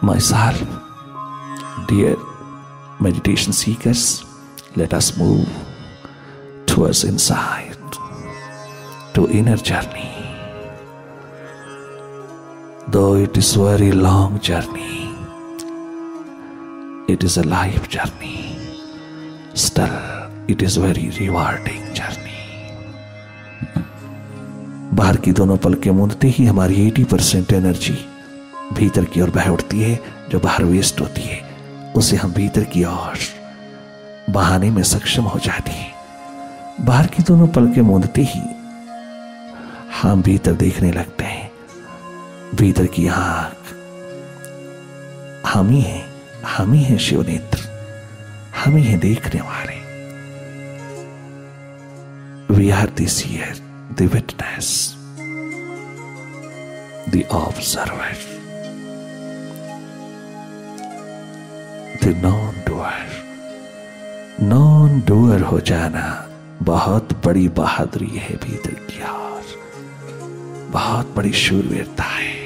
myself. Dear meditation seekers, let us move towards inside, to inner journey. Though it is a very long journey, it is a life journey, still it is very rewarding journey. बाहर की दोनों पलकें मूंदते ही हमारी 80% energy भीतर की ओर बह उठती है। जो बाहर वेस्ट होती है उसे हम भीतर की ओर बहाने में सक्षम हो जाती है। बाहर की दोनों पलकें मूंदते ही हम भीतर देखने लगते हैं। भीतर की आंख हम ही है शिव नेत्र, हम ही है देखने वाले। We are the seer, the witness, the observer, the non-doer. Non-doer हो जाना बहुत बड़ी बहादुरी है भीतर की ओर, बहुत बड़ी शूरवीरता है।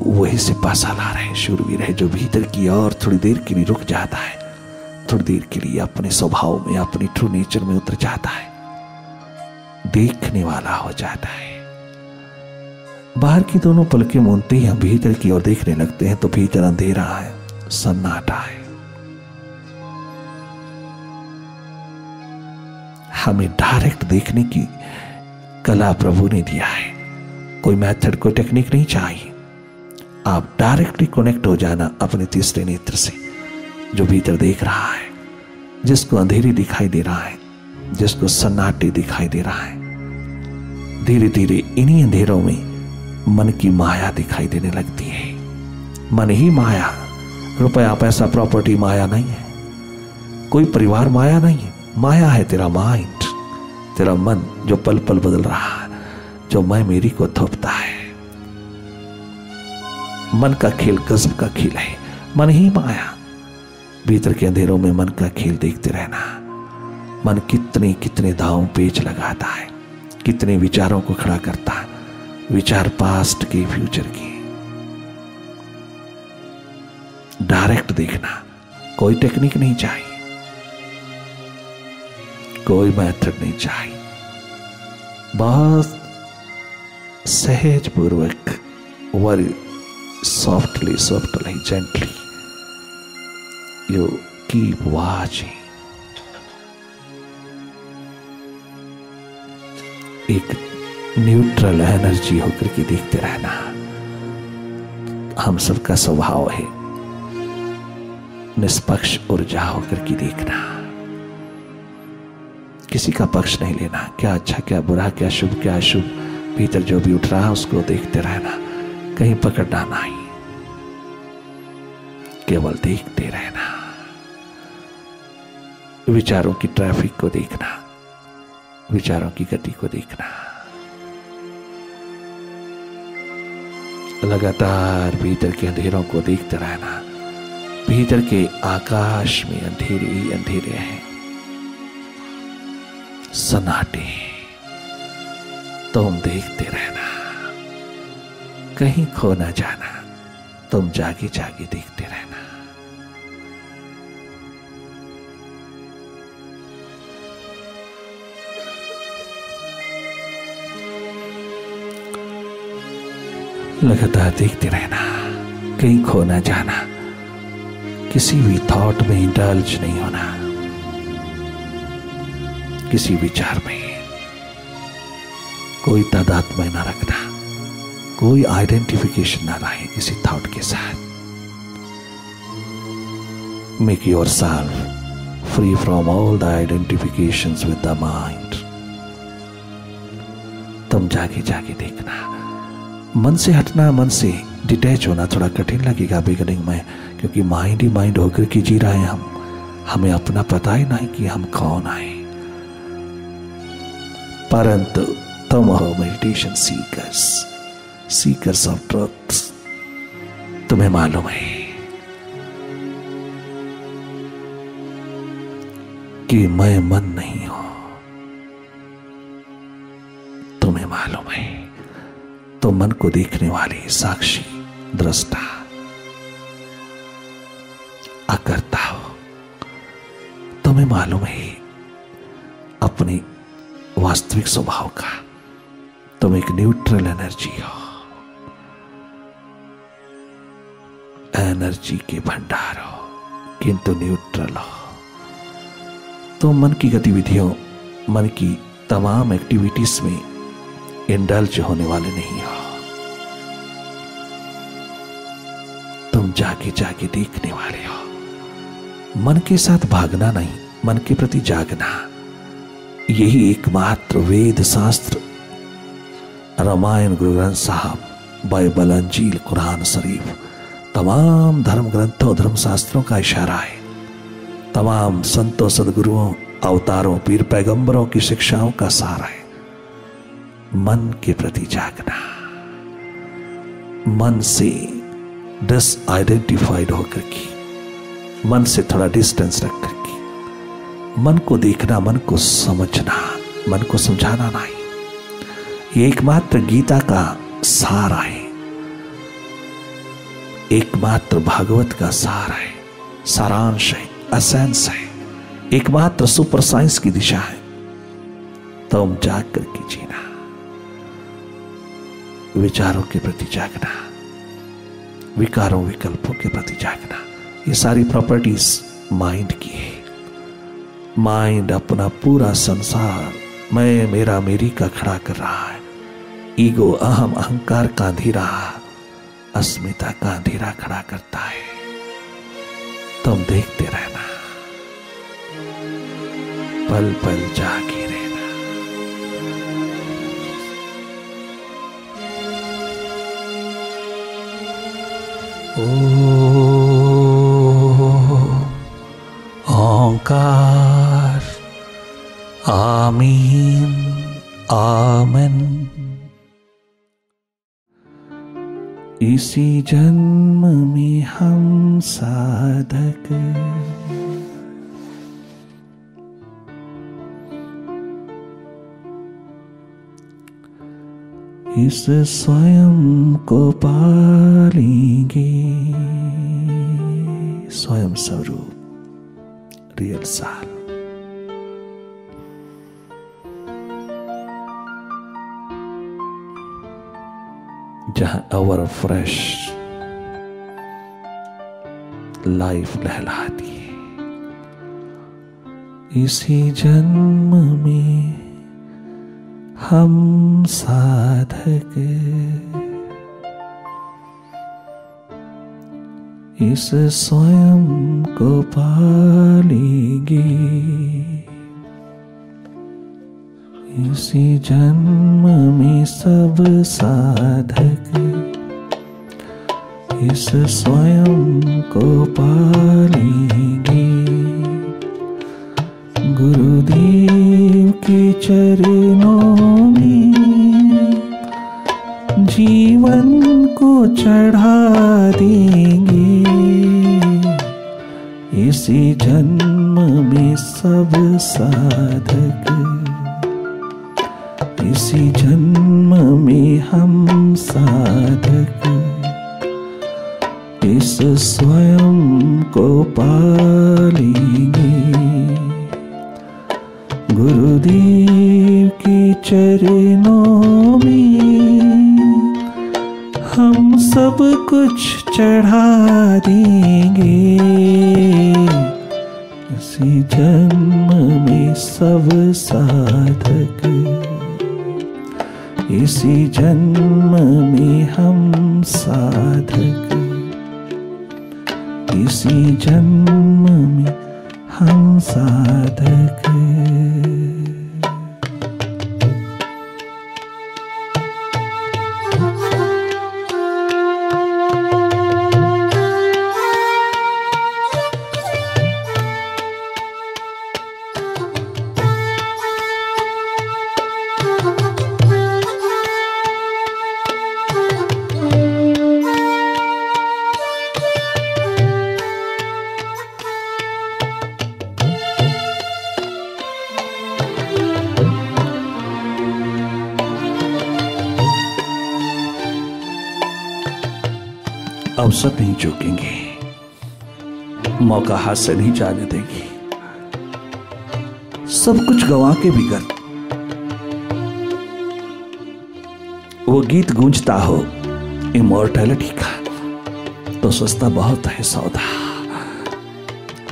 वही सिपा सालार है, शूरवीर है जो भीतर की ओर थोड़ी देर के लिए रुक जाता है, थोड़ी देर के लिए अपने स्वभाव में, अपनी ट्रू नेचर में उतर जाता है, देखने वाला हो जाता है। बाहर की दोनों पलकें मूंदते ही हम भीतर की ओर देखने लगते हैं तो भीतर अंधेरा है, सन्नाटा है। हमें डायरेक्ट देखने की कला प्रभु ने दिया है। कोई मेथड, कोई टेक्निक नहीं चाहिए। आप डायरेक्टली कनेक्ट हो जाना अपने तीसरे नेत्र से, जो भीतर देख रहा है, जिसको अंधेरी दिखाई दे रहा है, जिसको सन्नाटे दिखाई दे रहा है। धीरे धीरे इन्हीं अंधेरों में मन की माया दिखाई देने लगती है। मन ही माया, रुपया पैसा प्रॉपर्टी माया नहीं है, कोई परिवार माया नहीं है। माया है तेरा माइंड, तेरा मन जो पल पल बदल रहा है, जो मैं मेरी को थोपता है। मन का खेल गजब का खेल है, मन ही माया। भीतर के अंधेरों में मन का खेल देखते रहना। मन कितने कितने दांव पेच लगाता है, कितने विचारों को खड़ा करता है, विचार पास्ट के, फ्यूचर के। डायरेक्ट देखना, कोई टेक्निक नहीं चाहिए, कोई मेथड नहीं चाहिए। बहुत सहज पूर्वक, very softly, gently, you keep watching. एक न्यूट्रल एनर्जी होकर के देखते रहना। हम सबका स्वभाव है निष्पक्ष ऊर्जा होकर के देखना, किसी का पक्ष नहीं लेना। क्या अच्छा, क्या बुरा, क्या शुभ, क्या अशुभ, भीतर जो भी उठ रहा है उसको देखते रहना, कहीं पकड़ना नहीं, केवल देखते रहना। विचारों की ट्रैफिक को देखना, विचारों की गति को देखना। लगातार भीतर के अंधेरों को देखते रहना। भीतर के आकाश में अंधेरे ही अंधेरे हैं, सन्नाटे। तुम देखते रहना, कहीं खो ना जाना। तुम जागे जागे देखते रहना। लगातार देखते रहना, कहीं खो ना जाना। किसी भी थॉट में इंडल्ज नहीं होना, किसी विचार में कोई तादात्म्य ना रखना, कोई आइडेंटिफिकेशन ना रहे किसी थॉट के साथ। Make yourself free from all the identifications with the mind. तुम जाके जाके देखना। मन से हटना, मन से डिटैच होना थोड़ा कठिन लगेगा बिगिनिंग में, क्योंकि माइंड ही माइंड होकर के जी रहे हैं हम। हमें अपना पता ही नहीं कि हम कौन आए। परंतु तुम हो meditation seekers, seekers of truth. तुम्हें मालूम है कि मैं मन नहीं हूं। तुम्हें मालूम है तो मन को देखने वाले साक्षी दृष्टा, अकर्ता हो। तुम्हें मालूम है अपने वास्तविक स्वभाव का, तुम एक न्यूट्रल एनर्जी हो, एनर्जी के भंडार हो, किंतु न्यूट्रल हो। तो मन की गतिविधियों, मन की तमाम एक्टिविटीज में इंडल्ज होने वाले नहीं हो। तुम जाके जाके देखने वाले हो। मन के साथ भागना नहीं, मन के प्रति जागना। यही एकमात्र वेद शास्त्र, रामायण, गुरु ग्रंथ साहब, बाइबल, अंजील, कुरान शरीफ, तमाम धर्म ग्रंथों, धर्म शास्त्रों का इशारा है। तमाम संतों, सदगुरुओं, अवतारों, पीर पैगंबरों की शिक्षाओं का सार है मन के प्रति जागना। मन से डिसआइडेंटिफाइड होकर के, मन से थोड़ा डिस्टेंस रख करके, मन को देखना, मन को समझना, मन को समझाना नहीं। ये एकमात्र गीता का सार है, एकमात्र भागवत का सार है, सारांश है, एसेंस है, एकमात्र सुपर साइंस की दिशा है। तुम जाग करके जीना, विचारों के प्रति जागना, विकारों विकल्पों के प्रति जागना। ये सारी प्रॉपर्टीज माइंड की है। माइंड अपना पूरा संसार मैं, मेरा, मेरी का खड़ा कर रहा है। ईगो, अहम, अहंकार का अंधेरा, अस्मिता का अंधेरा खड़ा करता है। तुम देखते रहना, पल पल जागे रहना। ओंकार, आमीन, आमन। इसी जन्म में हम साधक इस स्वयं को पालेंगे। स्वयं स्वरूप, रियल साल। जहां अवर फ्रेश लाइफ लहलाती है। इसी जन्म में हम साधक इस स्वयं को पालेंगे। इसी जन्म में सब साधक इस स्वयं को पालेंगे। गुरुदेव के चरणों में जीवन को चढ़ा देंगे। इसी जन्म में सब साधक इसी जन्म में हम साधक इस स्वयं को पालेंगे। गुरुदेव के चरणों में हम सब कुछ चढ़ा देंगे। इसी जन्म में सब साधक इसी जन्म में हम साधक इसी जन्म में हम साधक। अवसर नहीं चूकेंगे, मौका हाथ से नहीं जाने देंगे। सब कुछ गंवा के भी कर वो गीत गूंजता हो इमॉर्टैलिटी का, तो सस्ता बहुत है सौदा।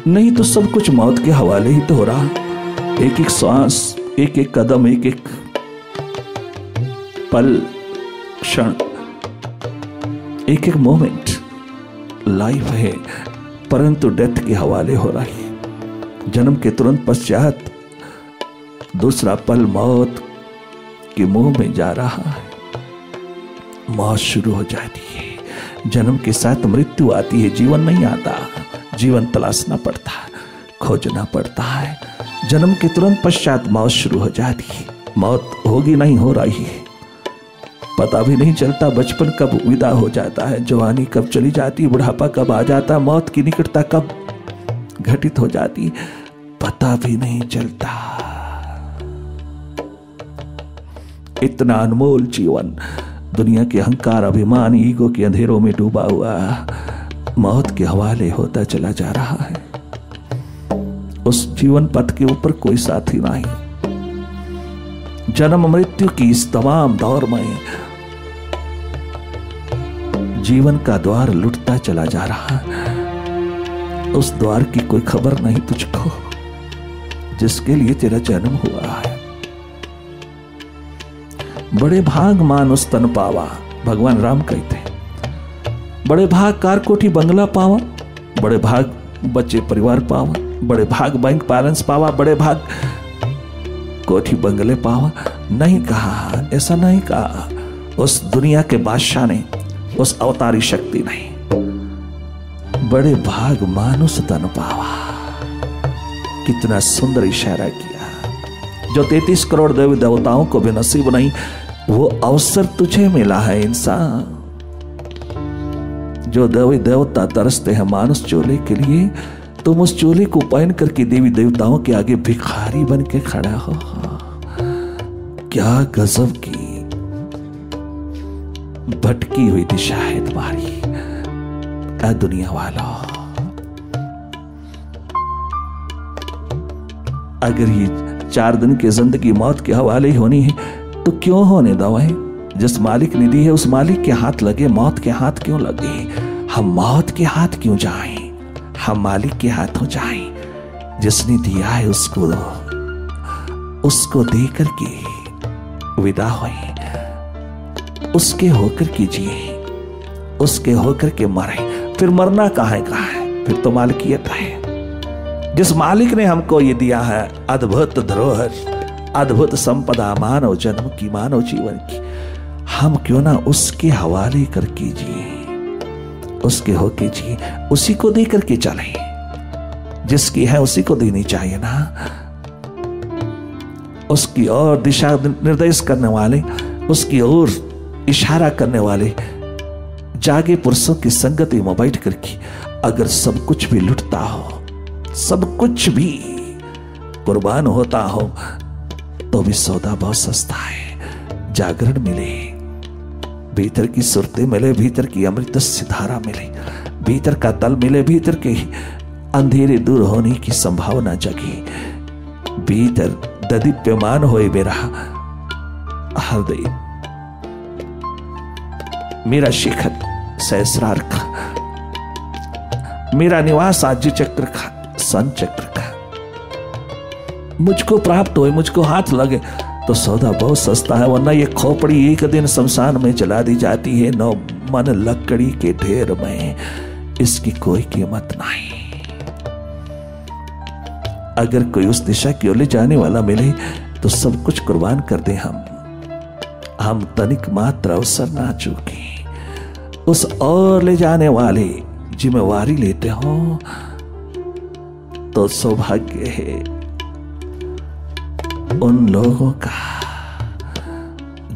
नहीं तो सब कुछ मौत के हवाले ही तो हो रहा। एक एक श्वास, एक एक कदम, एक एक पल, क्षण, एक एक मोमेंट लाइफ है, परंतु डेथ के हवाले हो रही है। जन्म के तुरंत पश्चात दूसरा पल मौत के मुंह में जा रहा है। मौत शुरू हो जाती है, जन्म के साथ मृत्यु आती है। जीवन नहीं आता, जीवन तलाशना पड़ता है, खोजना पड़ता है। जन्म के तुरंत पश्चात मौत शुरू हो जाती है। मौत होगी नहीं, हो रही है, पता भी नहीं चलता। बचपन कब विदा हो जाता है, जवानी कब चली जाती, बुढ़ापा कब आ जाता, मौत की निकटता कब घटित हो जाती, पता भी नहीं चलता। इतना अनमोल जीवन दुनिया के अहंकार, अभिमान, ईगो के अंधेरों में डूबा हुआ मौत के हवाले होता चला जा रहा है। उस जीवन पथ के ऊपर कोई साथी नहीं। जन्म मृत्यु की इस तमाम दौर में जीवन का द्वार लुटता चला जा रहा है। उस द्वार की कोई खबर नहीं तुझको, जिसके लिए तेरा जन्म हुआ है। बड़े भाग मानुस तन पावा, भगवान राम कहते हैं। बड़े भाग कार कोठी बंगला पावा, बड़े भाग बच्चे परिवार पावा, बड़े भाग बैंक बैलेंस पावा, बड़े भाग कोठी बंगले पावा। नहीं कहा, ऐसा नहीं कहा उस दुनिया के बादशाह ने, उस अवतारी शक्ति ने। बड़े भाग मानुस तन पावा, कितना सुंदर इशारा किया। जो 33 करोड़ देवी देवताओं को भी नसीब नहीं, वो अवसर तुझे मिला है इंसान। जो देवी देवता तरसते हैं मानुस चोले के लिए, तुम उस चोले को पहन करके देवी देवताओं के आगे भिखारी बन के खड़ा हो। क्या गजब की भटकी हुई दिशा है तुम्हारी दुनिया वालों। अगर ये 4 दिन की जिंदगी मौत के हवाले होनी है तो क्यों होने दो है? जिस मालिक ने दी है उस मालिक के हाथ लगे, मौत के हाथ क्यों लगे? हम मौत के हाथ क्यों जाएं? हम मालिक के हाथों जाएं। जिसने दिया है उसको दे करके विदा होए, उसके होकर के जिए, उसके होकर के मरे। फिर मरना कहाँ है? फिर तो मालिकियत है। जिस मालिक ने हमको ये दिया है अद्भुत धरोहर, अद्भुत संपदा, मानव जन्म की, मानव जीवन की, हम क्यों ना उसके हवाले करके जिए, उसके होके जिए, उसी को दे करके चले। जिसकी है उसी को देनी चाहिए ना। उसकी ओर दिशा निर्देश करने वाले, उसकी ओर इशारा करने वाले जागे पुरुषों की संगति में बैठ करके अगर सब कुछ भी लुटता हो, सब कुछ भी कुर्बान होता हो, तो भी सौदा बहुत सस्ता है। जागरण मिले, भीतर की सुरतें मिले, भीतर की अमृत धारा मिले, भीतर का तल मिले, भीतर के अंधेरे दूर होने की संभावना जगी, भीतर ददीप्यमान होए मेरा हृदय, मेरा शिखर सहस्रार का, मेरा निवास आज्य चक्र का, सन चक्र का मुझको प्राप्त हो, मुझको हाथ लगे तो सौदा बहुत सस्ता है। वरना ये खोपड़ी एक दिन शमशान में जला दी जाती है, नौ मन लकड़ी के ढेर में, इसकी कोई कीमत नहीं। अगर कोई उस दिशा की ओर ले जाने वाला मिले तो सब कुछ कुर्बान कर दे। हम तनिक मात्र अवसर ना चूके। उस और ले जाने वाले जिम्मेवारी लेते हो तो सौभाग्य है उन लोगों का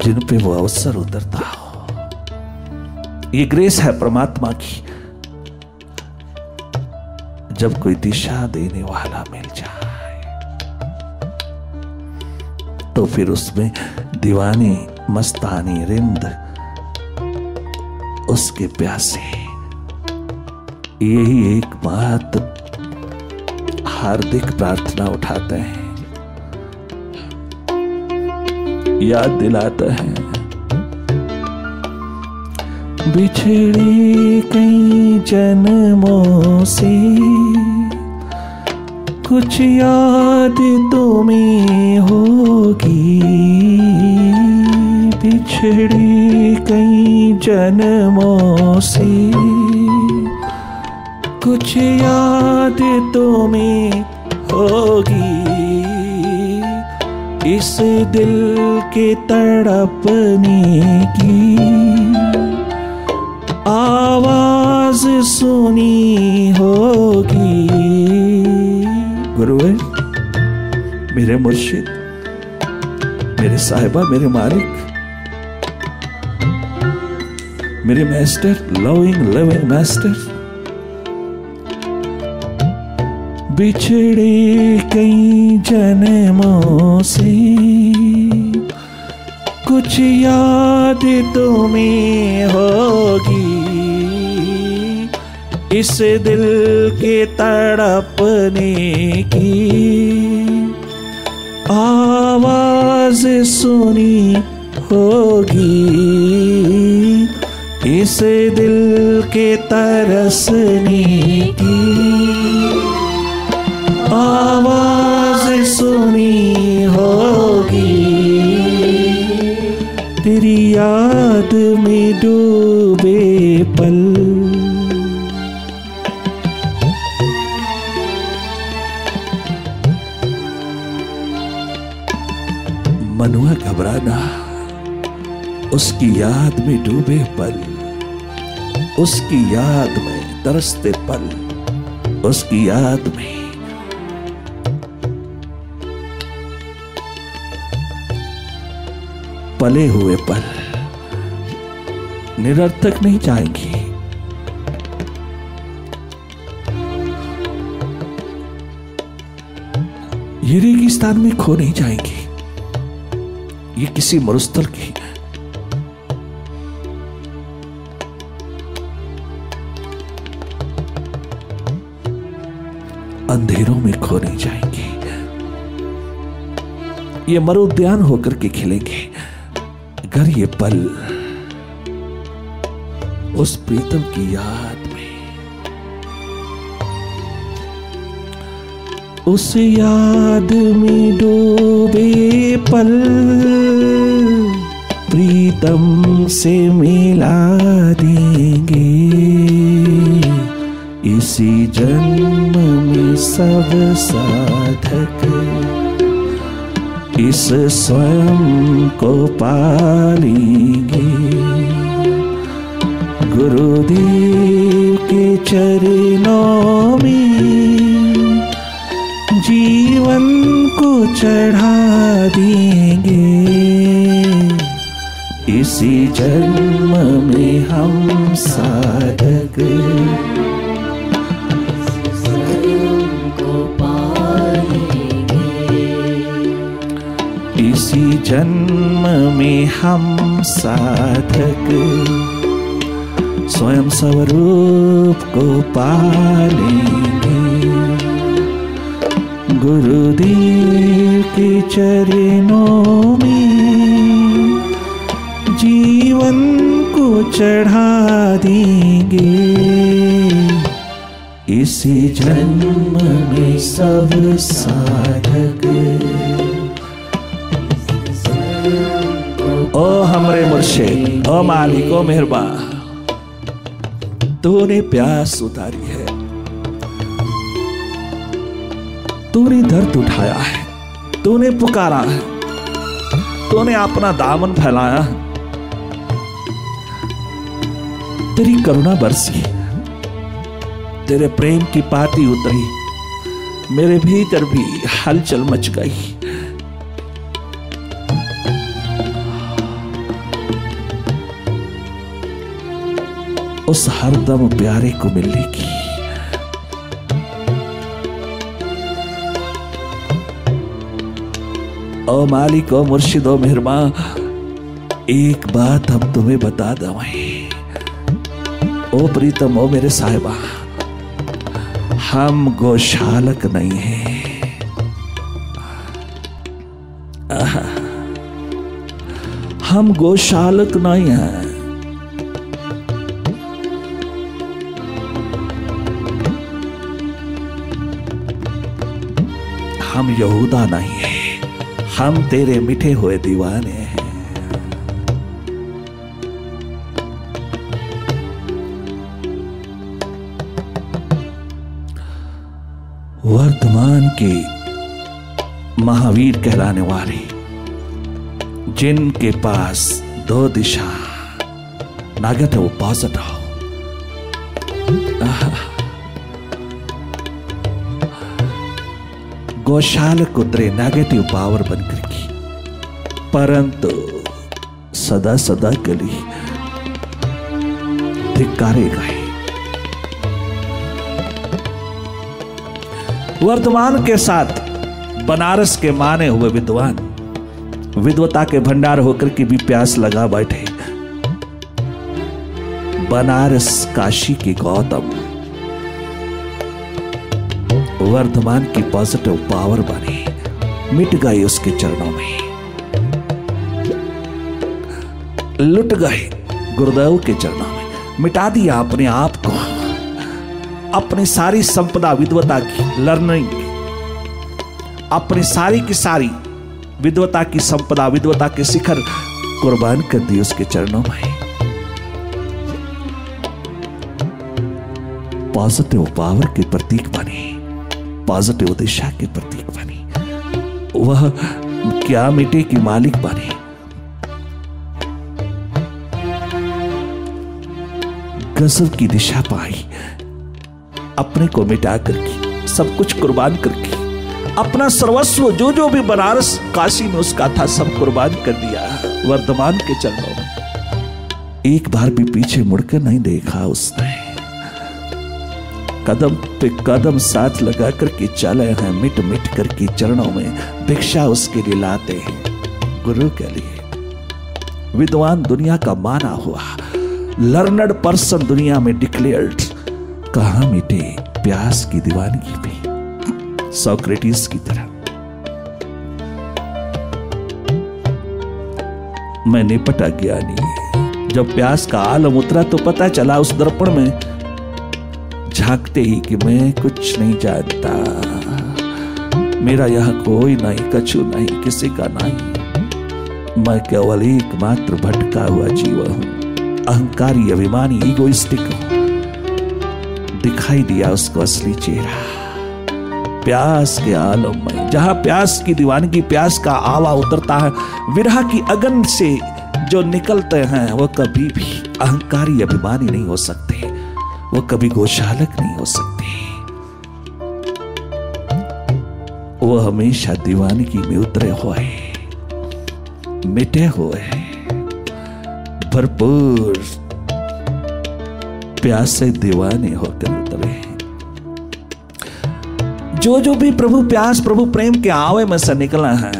जिन पे वो अवसर उतरता हो। ये ग्रेस है परमात्मा की, जब कोई दिशा देने वाला मिल जाए तो फिर उसमें दीवानी मस्तानी रिंद उसके प्यासे यही एक बात हार्दिक प्रार्थना उठाते हैं, याद दिलाता है। बिछड़े कई जन्मों से कुछ याद तुम्हें होगी, बिछड़े कई जन्मों से कुछ याद तुम्हें होगी। इस दिल के तड़पने की आवाज सुनी होगी। गुरुवर, मेरे मुर्शिद, मेरे साहिबा, मेरे मालिक, मेरे मास्टर, लविंग मास्टर, बिछड़े कई जन्मों से कुछ याद तुम्हें होगी। इस दिल के तड़पने की आवाज सुनी होगी। इस दिल के तरसने की आवाज सुनी होगी। तेरी याद में डूबे पल, मनुआ घबराना, उसकी याद में डूबे पल, उसकी याद में तरसते पल, उसकी याद में पले हुए पल निरर्थक नहीं जाएंगी। ये रेगिस्तान में खो नहीं जाएंगी। ये किसी मरुस्थल की अंधेरों में खो नहीं जाएंगी। ये मरुद्यान होकर के खिलेंगे अगर ये पल उस प्रीतम की याद में, उस याद में डूबे पल प्रीतम से मिला देंगे। इसी जन्म में सब साधक इस स्वयं को पालेंगे। गुरुदेव के चरणों में जीवन को चढ़ा देंगे। इसी जन्म में हम साधक इसी जन्म में हम साधक स्वयं स्वरूप को पालेंगे। गुरुदेव के चरणों में जीवन को चढ़ा देंगे। इसी जन्म में सब साधक ओ हमरे मुर्शिद, ओ मालिक, ओ मेहरबान, तूने प्यास उतारी है, तूने दर्द उठाया है, तूने पुकारा है, तूने अपना दामन फैलाया, तेरी करुणा बरसी, तेरे प्रेम की पाती उतरी, मेरे भीतर भी हलचल मच गई। उस हरदम प्यारे को मिलने की ओ मालिक, ओ मुर्शिद, ओ मेहरबान, एक बात हम तुम्हें बता दवाएं। ओ प्रीतम, ओ मेरे साहिबा, हम गोशालक नहीं हैं। हम गोशालक नहीं हैं। हम यहूदा नहीं हैं। हम तेरे मिठे हुए दीवाने हैं। वर्तमान के महावीर कहलाने वाले, जिनके पास दो दिशा, नेगेटिव पॉजिटिव, गोशालक उतरे नेगेटिव पावर बनकर की, परंतु सदा सदा के लिए धिक्कारे गए। वर्तमान के साथ बनारस के माने हुए विद्वान विद्वता के भंडार होकर के भी प्यास लगा बैठे। बनारस काशी के गौतम वर्धमान की पॉजिटिव पावर बने, मिट गए उसके चरणों में, लुट गए गुरुदेव के चरणों में, मिटा दिया अपने आप को, अपनी सारी संपदा विद्वता की, लर्निंग की, अपनी सारी की सारी विद्वता की संपदा, विद्वता के शिखर कुर्बान कर दी उसके चरणों में। पॉजिटिव पावर के प्रतीक बने, पॉजिटिव दिशा के प्रतीक बने। वह क्या मिटे की मालिक बने। गजब की दिशा पाई, अपने को मिटा करके, सब कुछ कुर्बान करके, अपना सर्वस्व जो भी बनारस काशी में उसका था सब कुर्बान कर दिया वर्धमान के चरणों में। एक बार भी पीछे मुड़कर नहीं देखा उसने, कदम पे कदम साथ लगा करके चले हैं, मिट मिट करके चरणों में भिक्षा उसके लिए लाते हैं। गुरु के लिए विद्वान दुनिया का माना हुआ, लर्नड पर्सन दुनिया में डिक्लेयर्ड, कहां मिटे प्यास की दीवानगी भी, सोक्रेटिस की तरह। मैं निपटा ज्ञानी, जब प्यास का आलम उतरा तो पता चला उस दर्पण में झांकते ही कि मैं कुछ नहीं जानता, मेरा यहां कोई नहीं, कछु नहीं, किसी का नहीं, मैं केवल एकमात्र भटका हुआ जीव हूं, अहंकारी, अभिमानी, ईगोइस्टिक हूं। दिखाई दिया उसको असली चेहरा प्यास के आलम में, जहां प्यास की दीवानगी, प्यास का आवा उतरता है, विरह की अगन से जो निकलते हैं वो कभी भी अहंकारी, अभिमानी नहीं हो सकते, वो कभी गोशालक नहीं हो सकते, वो हमेशा दीवानगी में उतरे हुए, मिटे हुए, भरपूर प्यास से दीवाने होकर उतरे। जो भी प्रभु प्यास, प्रभु प्रेम के आवे में से निकला है,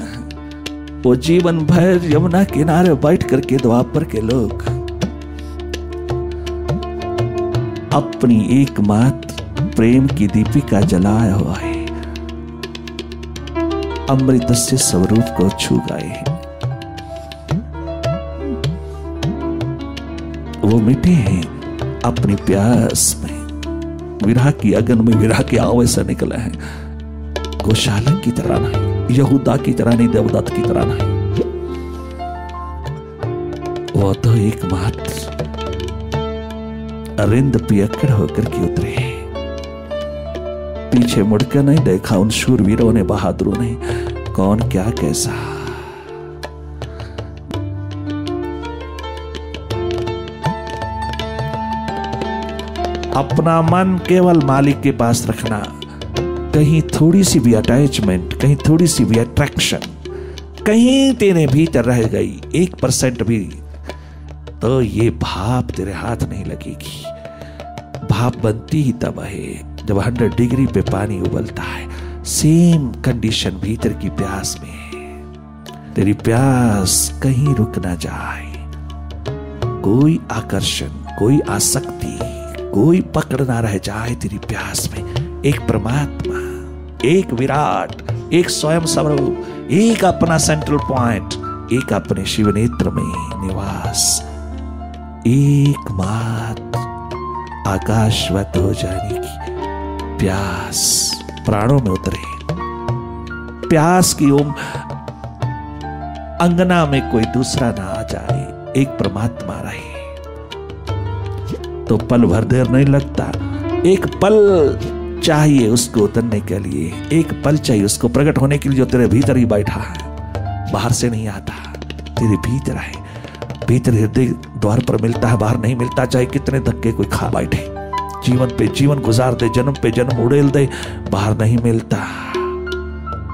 वो जीवन भर यमुना किनारे बैठ करके द्वापर के लोग अपनी एकमात्र प्रेम की दीपिका जलाया हुआ है, अमृत से स्वरूप को छू गए हैं। वो मिटे हैं अपनी प्यास में, विरह की अगन में, विरह के आवे से निकले हैं। गोशालक की तरह नहीं, यहूदा की तरह नहीं, देवदत्त की तरह नहीं, वो तो एकमात्र अरिंद पियक्कड़ होकर के उतरे। पीछे मुड़कर नहीं देखा उन शूरवीरों ने, बहादुरों ने, कौन क्या कैसा। अपना मन केवल मालिक के पास रखना, कहीं थोड़ी सी भी अटैचमेंट, कहीं थोड़ी सी भी अट्रैक्शन कहीं तेरे भीतर रह गई 1% भी, तो ये भाप तेरे हाथ नहीं लगेगी। भाप बनती ही तब है जब 100 डिग्री पे पानी उबलता है। सेम कंडीशन भीतर की प्यास में, तेरी प्यास कहीं रुक ना जाए, कोई आकर्षण, कोई आसक्ति, कोई पकड़ ना रह जाए तेरी प्यास में। एक परमात्मा, एक विराट, एक स्वयं स्वरूप, एक अपना सेंट्रल पॉइंट, एक अपने शिव नेत्र में निवास, एकमात्र आकाशवत हो जाने की प्यास प्राणों में उतरे। प्यास की अंगना में कोई दूसरा ना आ जाए, एक परमात्मा रहे तो पल भर देर नहीं लगता। एक पल चाहिए उसको उतरने के लिए, एक पल चाहिए उसको प्रकट होने के लिए, जो तेरे भीतर ही बैठा है, बाहर से नहीं आता, तेरे भीतर है। भीतर हृदय द्वार पर मिलता है, बाहर नहीं मिलता, चाहे कितने धक्के कोई खा बैठे, जीवन पे जीवन गुजार दे, जन्म पे जन्म उड़ेल दे, बाहर नहीं मिलता।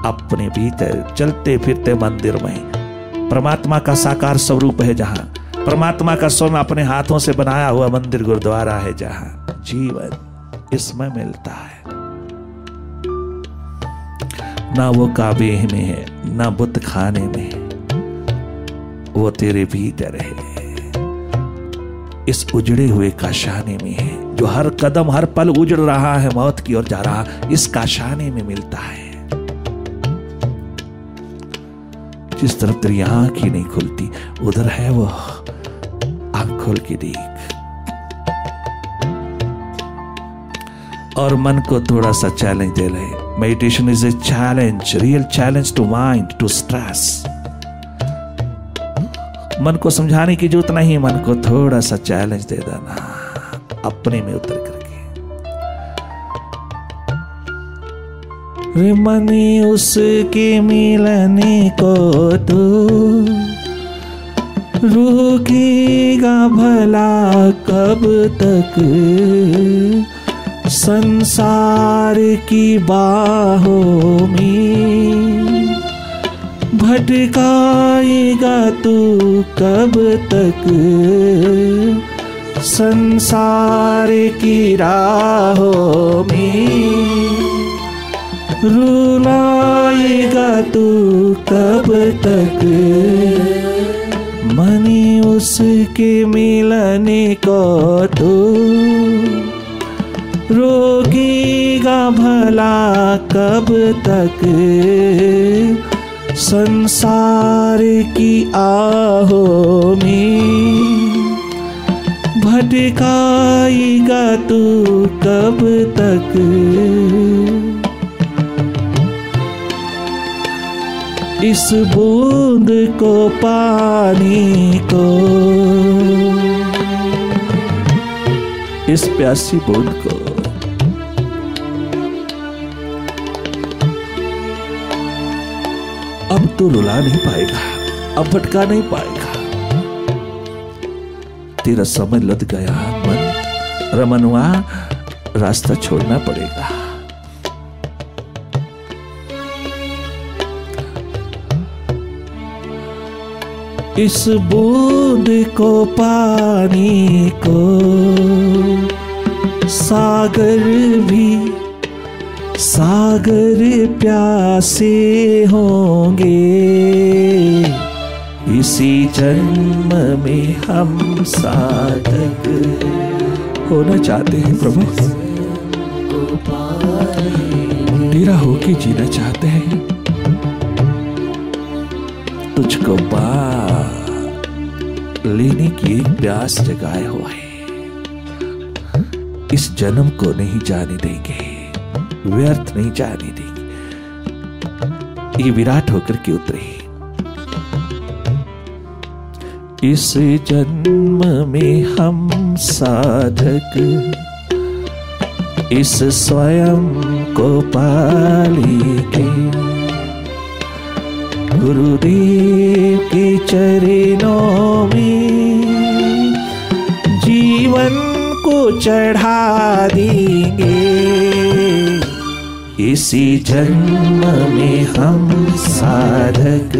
अपने भीतर चलते फिरते मंदिर में परमात्मा का साकार स्वरूप है, जहां परमात्मा का स्वयं अपने हाथों से बनाया हुआ मंदिर गुरुद्वारा है, जहां जीवन इसमें मिलता है। ना वो काबे में है, ना बुत खाने में है, वो तेरे भीतर है, इस उजड़े हुए काशाने में है, जो हर कदम हर पल उजड़ रहा है, मौत की ओर जा रहा, इस काशाने में मिलता है। जिस तरफ तेरी आंख ही नहीं खुलती, उधर है वो, आंख खोल के देख। और मन को थोड़ा सा चैलेंज दे ले। Meditation is a challenge, real challenge to mind, to stress. मन को समझाने की जरूरत नहीं, मन को थोड़ा सा चैलेंज दे देना, अपने में उतर करके। रे मनी उसके मिलने को तो रुकेगा भला कब तक, संसार की बाहों में भटकाएगा तू कब तक, संसार की राहों में रुलाएगा तू कब तक। मनी उसके मिलने को तो रोकेगा भला कब तक, संसार की आहों में भटकाएगा तू कब तक। इस बूंद को पानी को, इस प्यासी बूंद को अब तो रुला नहीं पाएगा, अब भटका नहीं पाएगा। तेरा समय लद गया मन रमनुआ, रास्ता छोड़ना पड़ेगा। इस बूंद को पानी को सागर भी, सागर प्यासे होंगे, इसी जन्म में हम साधक होना चाहते हैं प्रभु, तेरा होके जीना चाहते हैं। तुझको पा लेने की एक प्यास जगाए हुआ है, इस जन्म को नहीं जाने देंगे, व्यर्थ नहीं जाने देंगे। ये विराट होकर के उतरे। इस जन्म में हम साधक इस स्वयं को पालेंगे, गुरुदेव के चरणों में जीवन को चढ़ा देंगे। इसी जन्म में हम साधक